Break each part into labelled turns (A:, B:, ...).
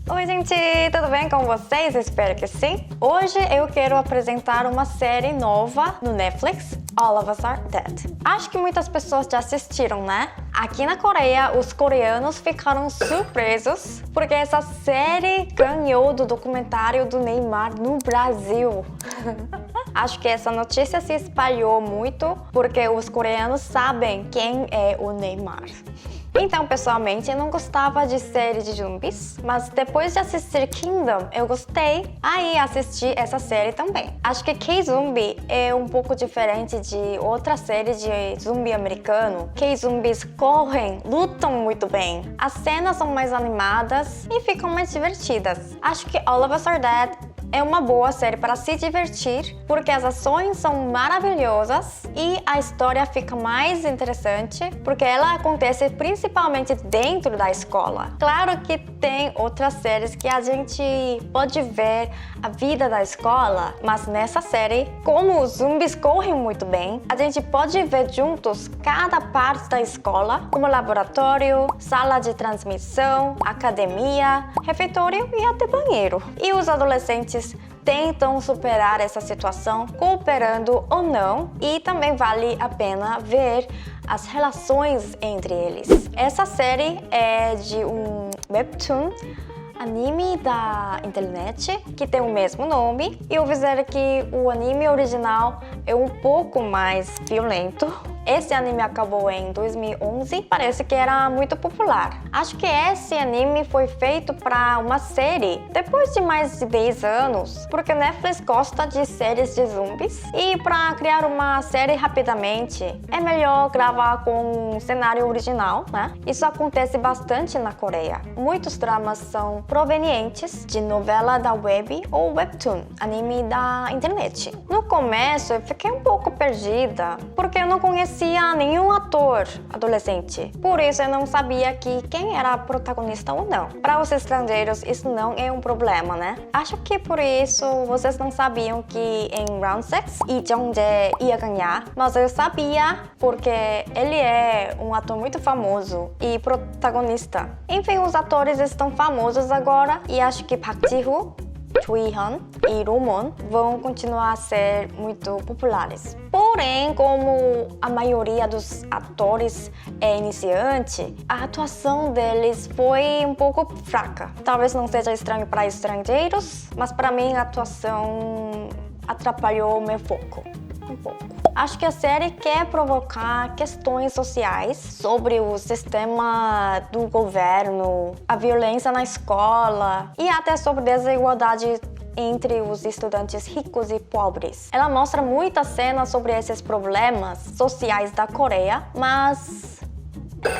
A: Oi gente, tudo bem com vocês? Espero que sim. Hoje eu quero apresentar uma série nova no Netflix, All of Us Are Dead. Acho que muitas pessoas já assistiram, né? Aqui na Coreia, os coreanos ficaram surpresos porque essa série ganhou do documentário do Neymar no Brasil. Acho que essa notícia se espalhou muito porque os coreanos sabem quem é o Neymar. Então, pessoalmente, eu não gostava de série de zumbis, mas depois de assistir Kingdom, eu gostei, aí assisti essa série também. Acho que K-Zumbi é um pouco diferente de outra série de zumbi americano. K-Zumbis correm, lutam muito bem, as cenas são mais animadas e ficam mais divertidas. Acho que All of Us Are Dead é uma boa série para se divertir, porque as ações são maravilhosas e a história fica mais interessante, porque ela acontece principalmente dentro da escola. Claro que tem outras séries que a gente pode ver a vida da escola, mas nessa série, como os zumbis correm muito bem, a gente pode ver juntos cada parte da escola, como laboratório, sala de transmissão, academia, refeitório e até banheiro. E os adolescentes tentam superar essa situação cooperando ou não, e também vale a pena ver as relações entre eles. Essa série é de um webtoon, anime da internet, que tem o mesmo nome, e eu ouvi dizer que o anime original é um pouco mais violento. Esse anime acabou em 2011, parece que era muito popular. Acho que esse anime foi feito para uma série depois de mais de 10 anos, porque Netflix gosta de séries de zumbis e para criar uma série rapidamente é melhor gravar com um cenário original, né? Isso acontece bastante na Coreia. Muitos dramas são provenientes de novela da web ou webtoon, anime da internet. No começo eu fiquei um pouco perdida, porque eu não conhecia nenhum ator adolescente. Por isso eu não sabia quem era a protagonista ou não. Para os estrangeiros isso não é um problema, né? Acho que por isso vocês não sabiam que em Round 6 Lee Jung-jae ia ganhar, mas eu sabia porque ele é um ator muito famoso e protagonista. Enfim, os atores estão famosos agora e acho que Park Ji-woo, Choi Hyun e Romon vão continuar a ser muito populares. Porém, como a maioria dos atores é iniciante, a atuação deles foi um pouco fraca. Talvez não seja estranho para estrangeiros, mas para mim a atuação atrapalhou meu foco um pouco. Acho que a série quer provocar questões sociais sobre o sistema do governo, a violência na escola e até sobre desigualdade entre os estudantes ricos e pobres. Ela mostra muitas cenas sobre esses problemas sociais da Coreia, mas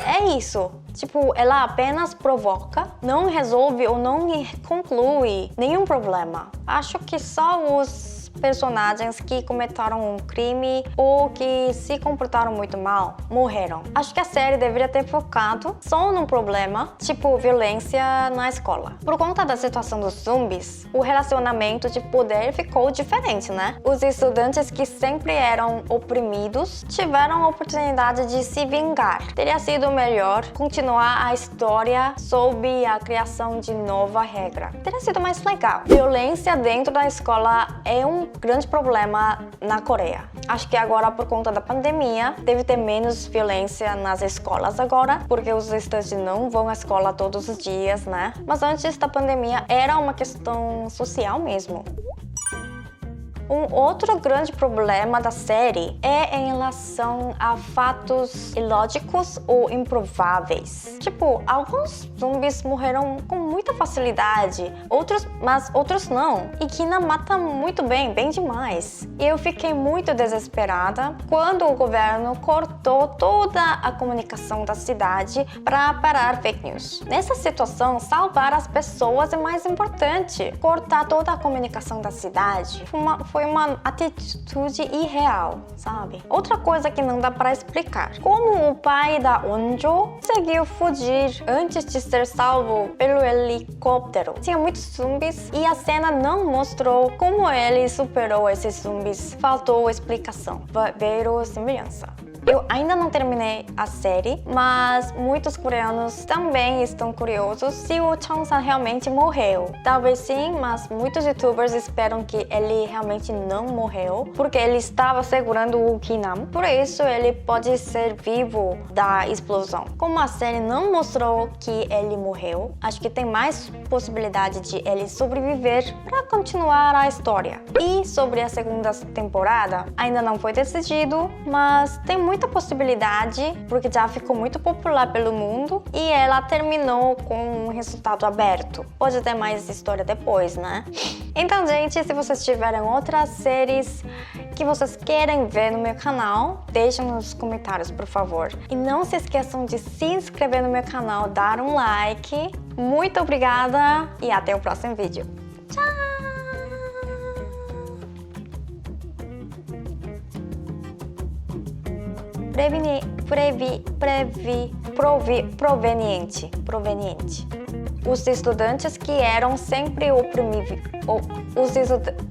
A: é isso. Tipo, ela apenas provoca, não resolve ou não conclui nenhum problema. Acho que só os personagens que cometeram um crime ou que se comportaram muito mal morreram. Acho que a série deveria ter focado só num problema, tipo violência na escola. Por conta da situação dos zumbis, o relacionamento de poder ficou diferente, né? Os estudantes que sempre eram oprimidos tiveram a oportunidade de se vingar. Teria sido melhor continuar a história sob a criação de nova regra. Teria sido mais legal. Violência dentro da escola é um grande problema na Coreia. Acho que agora, por conta da pandemia, deve ter menos violência nas escolas agora, porque os estudantes não vão à escola todos os dias, né? Mas antes da pandemia era uma questão social mesmo. Um outro grande problema da série é em relação a fatos ilógicos ou improváveis. Tipo, alguns zumbis morreram com muita facilidade, mas outros não. E Kina mata muito bem demais. E eu fiquei muito desesperada quando o governo cortou toda a comunicação da cidade para parar fake news. Nessa situação, salvar as pessoas é mais importante. Cortar toda a comunicação da cidade foi uma atitude irreal, sabe? Outra coisa que não dá para explicar. Como o pai da Onjo conseguiu fugir antes de ser salvo pelo helicóptero? Tinha muitos zumbis e a cena não mostrou como ele superou esses zumbis. Faltou explicação, verossimilhança. Eu ainda não terminei a série, mas muitos coreanos também estão curiosos se o Cheong-san realmente morreu. Talvez sim, mas muitos youtubers esperam que ele realmente não morreu, porque ele estava segurando o Ki-nam. Por isso, ele pode ser vivo da explosão. Como a série não mostrou que ele morreu, acho que tem mais possibilidade de ele sobreviver para continuar a história. E sobre a segunda temporada, ainda não foi decidido, mas tem muita possibilidade, porque já ficou muito popular pelo mundo e ela terminou com um resultado aberto. Pode ter mais história depois, né? Então, gente, se vocês tiverem outras séries que vocês querem ver no meu canal, deixem nos comentários, por favor. E não se esqueçam de se inscrever no meu canal, dar um like. Muito obrigada e até o próximo vídeo. Tchau! Proveniente. Os estudantes que eram sempre oprimidos. Os estudantes